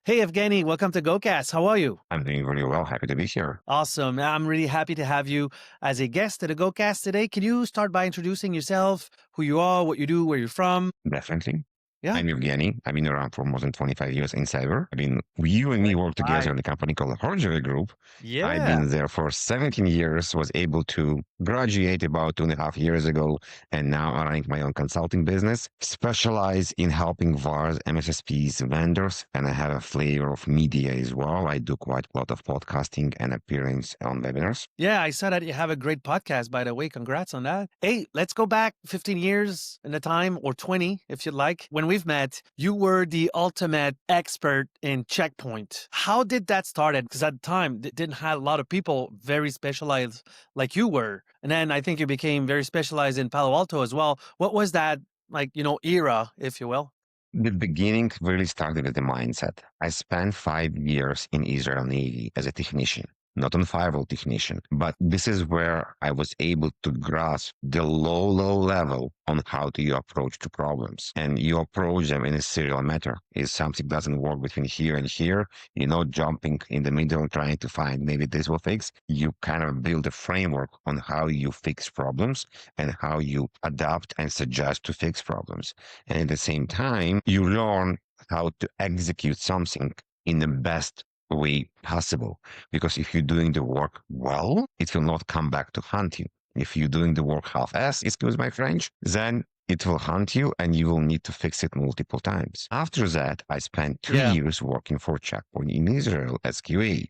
Hey, Evgeny, welcome to GoCast. How are you? I'm doing really well. Happy to be here. Awesome. I'm really happy to have you as a guest at the GoCast today. Can you start by introducing yourself, who you are, what you do, where you're from? Definitely. Yeah. I'm Evgeny. I've been around for more than 25 years in cyber. You and me work together Right. in a company called Horjoy Group. I've Yeah. been there for 17 years, was able to graduate about 2.5 years ago, and now I'm running my own consulting business, specialize in helping VARs, MSSPs, vendors, and I have a flavor of media as well. I do quite a lot of podcasting and appearance on webinars. Yeah, I saw that you have a great podcast, by the way. Congrats on that. Hey, let's go back 15 years in the time, or 20, if you'd like. When we've met, you were the ultimate expert in Checkpoint. How did that start? Because at the time, it didn't have a lot of people very specialized like you were. And then I think you became very specialized in Palo Alto as well. What was that, era, if you will? The beginning really started with the mindset. I spent 5 years in Israel Navy as a technician, not on firewall technician, but this is where I was able to grasp the low level on how do you approach to problems. And you approach them in a serial matter. If something doesn't work between here and here, you're not jumping in the middle and trying to find maybe this will fix. You kind of build a framework on how you fix problems and how you adapt and suggest to fix problems. And at the same time, you learn how to execute something in the best way possible. Because if you're doing the work well, it will not come back to hunt you. If you're doing the work half-ass, excuse my French, then it will hunt you and you will need to fix it multiple times. After that, I spent 3 years working for Checkpoint in Israel as QA.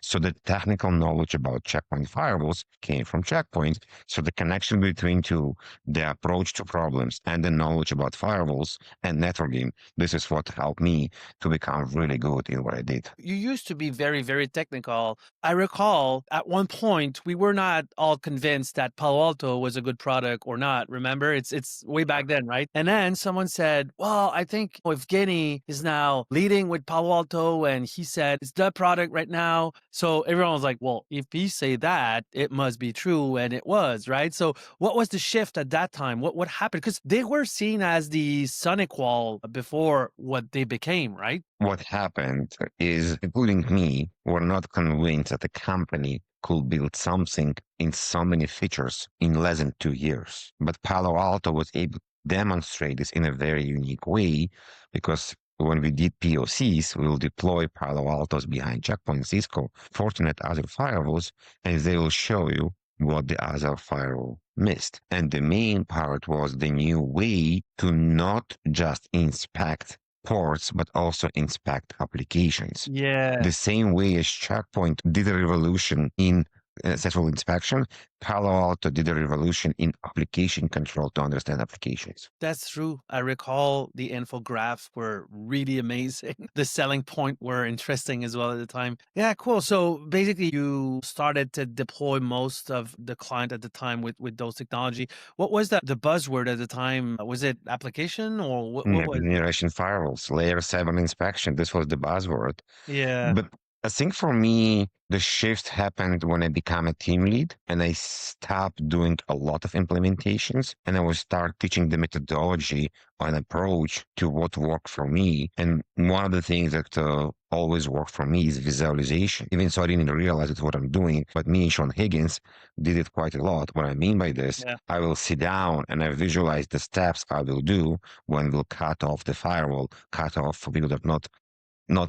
So the technical knowledge about Checkpoint firewalls came from Checkpoint. So the connection between two, the approach to problems and the knowledge about firewalls and networking, this is what helped me to become really good in what I did. You used to be very, very technical. I recall at one point we were not all convinced that Palo Alto was a good product or not. Remember, it's way back then, right? And then someone said, "Well, I think Evgeny is now leading with Palo Alto, and he said it's the product right now." So everyone was like, "Well, if he say that, it must be true," and it was, right? So what was the shift at that time? What happened? Because they were seen as the Sonic Wall before what they became, right? What happened is, including me, were not convinced that the company could build something in so many features in less than 2 years. But Palo Alto was able to demonstrate this in a very unique way because when we did POCs, we will deploy Palo Altos behind Checkpoint, Cisco, Fortinet, other firewalls, and they will show you what the other firewall missed. And the main part was the new way to not just inspect ports, but also inspect applications. Yeah. The same way as Checkpoint did a revolution in central inspection, Palo Alto did a revolution in application control to understand applications. That's true. I recall the infographs were really amazing. The selling point were interesting as well at the time. Yeah, cool. So basically you started to deploy most of the client at the time with those technology. What was the buzzword at the time? Was it application or what Next was it? generation firewalls, layer 7 inspection, this was the buzzword. Yeah. But I think for me, the shift happened when I became a team lead and I stopped doing a lot of implementations and I would start teaching the methodology and approach to what worked for me. And one of the things that always worked for me is visualization. Even so I didn't realize it's what I'm doing, but me and Sean Higgins did it quite a lot. What I mean by this, Yeah. I will sit down and I visualize the steps I will do when we'll cut off the firewall, cut off for people that not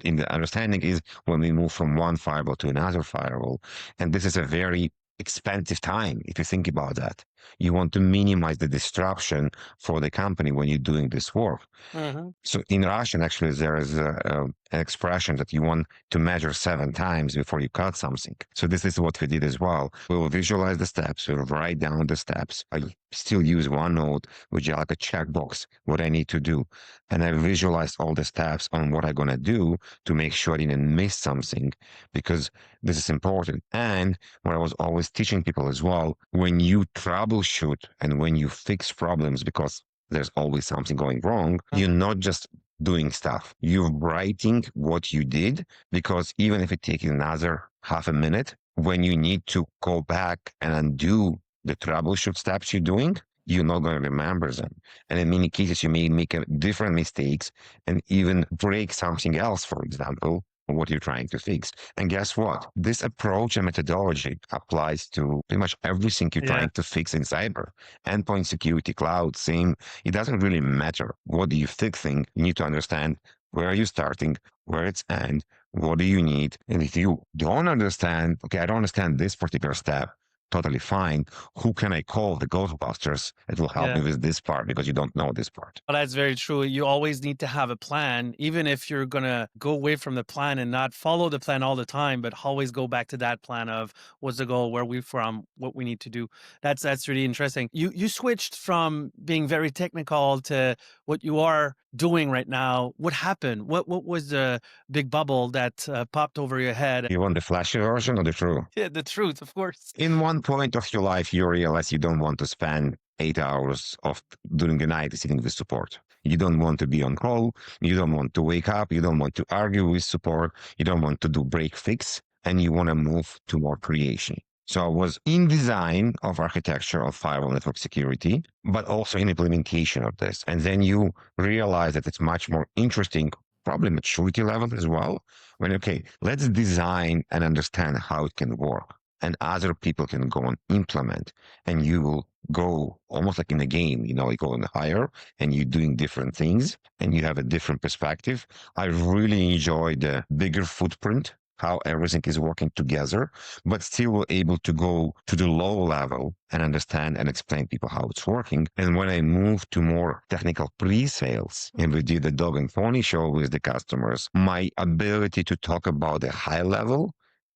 in the understanding is when we move from one firewall to another firewall. And this is a very expensive time if you think about that. You want to minimize the disruption for the company when you're doing this work. Mhm. So in Russian, actually, there is an expression that you want to measure 7 times before you cut something. So this is what we did as well. We will visualize the steps. We will write down the steps. I still use OneNote, which is like a checkbox, what I need to do. And I visualize all the steps on what I'm going to do to make sure I didn't miss something, because this is important. And what I was always teaching people as well, when you troubleshoot and when you fix problems, because there's always something going wrong, you're not just doing stuff. You're writing what you did, because even if it takes another half a minute, when you need to go back and undo the troubleshoot steps you're doing, you're not going to remember them. And in many cases, you may make different mistakes and even break something else, for example, what you're trying to fix. And guess what? This approach and methodology applies to pretty much everything you're Yeah. trying to fix in cyber. Endpoint security, cloud, same. It doesn't really matter what do you fixing. You need to understand where are you starting, where it's end, what do you need. And if you don't understand, okay, I don't understand this particular step, totally fine. Who can I call? The Ghostbusters. It will help Yeah. me with this part because you don't know this part. Well, that's very true. You always need to have a plan, even if you're gonna go away from the plan and not follow the plan all the time, but always go back to that plan of what's the goal, where we from, what we need to do. That's really interesting. You switched from being very technical to what you are doing right now. What happened? What was the big bubble that popped over your head? You want the flashy version or the true? Yeah, the truth, of course. In one point of your life, you realize you don't want to spend 8 hours of during the night sitting with support. You don't want to be on call. You don't want to wake up. You don't want to argue with support. You don't want to do break fix, and you want to move to more creation. So I was in design of architecture of firewall network security, but also in implementation of this. And then you realize that it's much more interesting, probably maturity level as well. When, okay, let's design and understand how it can work and other people can go and implement, and you will go almost like in a game, you know, you go on higher and you're doing different things and you have a different perspective. I really enjoy the bigger footprint, how everything is working together, but still we're able to go to the low level and understand and explain people how it's working. And when I moved to more technical pre-sales and we did the dog and pony show with the customers, my ability to talk about the high level,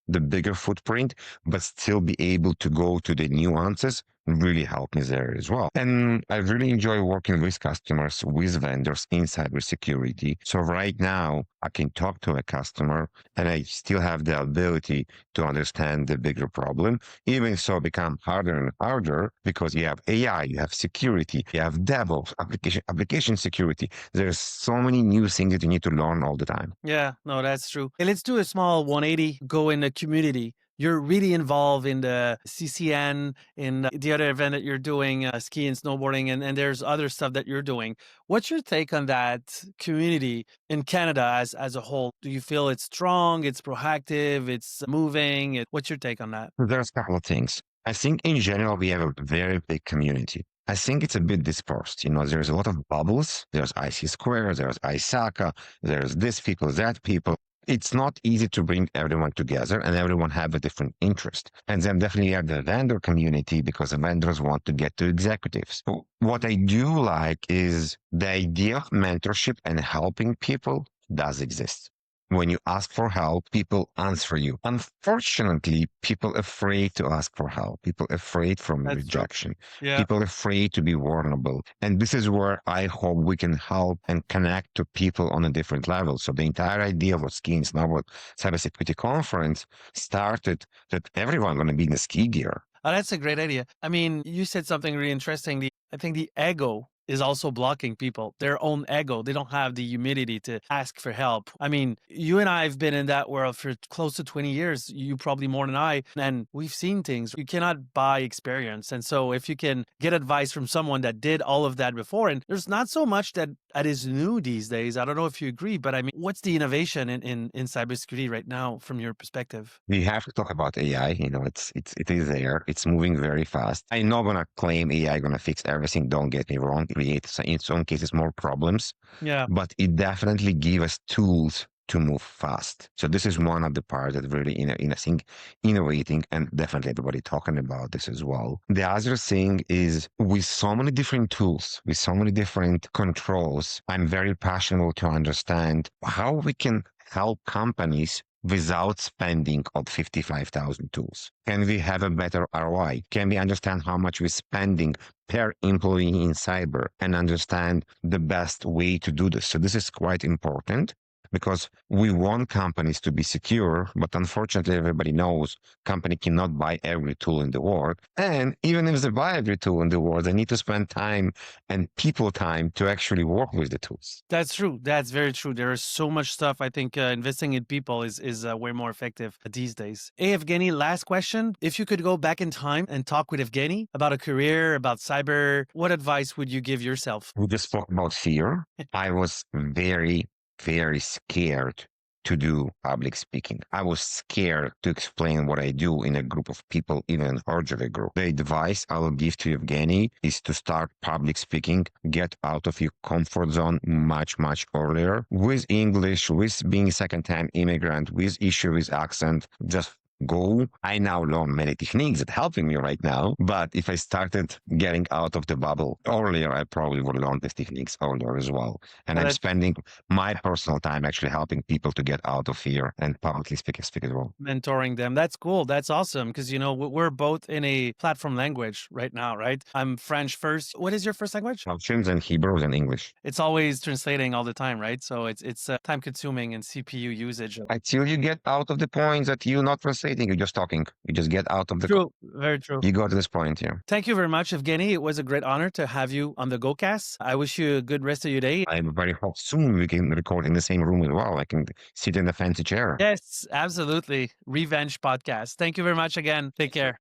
the bigger footprint, but still be able to go to the nuances really helped me there as well. And I really enjoy working with customers, with vendors in cybersecurity. So right now I can talk to a customer and I still have the ability to understand the bigger problem. Even so become harder and harder because you have AI, you have security, you have DevOps, application security. There's so many new things that you need to learn all the time. Yeah, no, that's true. Hey, let's do a small 180, go in the community. You're really involved in the CCN, in the other event that you're doing, ski and snowboarding, and there's other stuff that you're doing. What's your take on that community in Canada as a whole? Do you feel it's strong, it's proactive, it's moving? What's your take on that? There's a couple of things. I think in general, we have a very big community. I think it's a bit dispersed. You know, there's a lot of bubbles. There's IC Square, there's ISACA, there's this people, that people. It's not easy to bring everyone together and everyone have a different interest. And then definitely you have the vendor community because the vendors want to get to executives. So what I do like is the idea of mentorship and helping people does exist. When you ask for help, people answer you. Unfortunately, people afraid to ask for help. People afraid from That's true. rejection. Yeah. People afraid to be vulnerable. And this is where I hope we can help and connect to people on a different level. So the entire idea of what Ski and Snowboard Cybersecurity Conference started that everyone going to be in the ski gear. Oh, that's a great idea. I mean, you said something really interesting. I think the ego is also blocking people, their own ego. They don't have the humility to ask for help. I mean, you and I have been in that world for close to 20 years, you probably more than I, and we've seen things. You cannot buy experience. And so if you can get advice from someone that did all of that before, and there's not so much that is new these days. I don't know if you agree, but I mean, what's the innovation in cybersecurity right now from your perspective? We have to talk about AI. You know, it is there. It's moving very fast. I'm not gonna claim AI gonna fix everything. Don't get me wrong. It creates in some cases more problems, Yeah. but it definitely gives us tools to move fast. So this is one of the parts that really, I think, innovating and definitely everybody talking about this as well. The other thing is with so many different tools, with so many different controls, I'm very passionate to understand how we can help companies without spending on 55,000 tools. Can we have a better ROI? Can we understand how much we're spending per employee in cyber and understand the best way to do this? So this is quite important. because we want companies to be secure, but unfortunately, everybody knows company cannot buy every tool in the world. And even if they buy every tool in the world, they need to spend time and people time to actually work with the tools. That's true. That's very true. There is so much stuff. I think investing in people is way more effective these days. Hey, Evgeny, last question. If you could go back in time and talk with Evgeny about a career, about cyber, what advice would you give yourself? We just spoke about fear. I was very, very scared to do public speaking. I was scared to explain what I do in a group of people, even a larger group. The advice I will give to Evgeny is to start public speaking, get out of your comfort zone much, much earlier with English, with being second-time immigrant, with issue with accent. Just go. I now learn many techniques that helping me right now. But if I started getting out of the bubble earlier, I probably would learn these techniques earlier as well. And Well, I'm that's spending my personal time actually helping people to get out of fear and publicly speak as well. mentoring them. That's cool. That's awesome. Because, we're both in a platform language right now, right? I'm French first. What is your first language? Russians and Hebrews and English. It's always translating all the time, right? So it's time consuming and CPU usage. Until you get out of the point that you're not translating, you're just talking. You just get out of the. True. Very true. You go to this point here. Thank you very much, Evgeny. It was a great honor to have you on the GoCast. I wish you a good rest of your day. I very hope soon we can record in the same room as well. I can sit in a fancy chair. Yes, absolutely. Revenge podcast. Thank you very much again. Take care.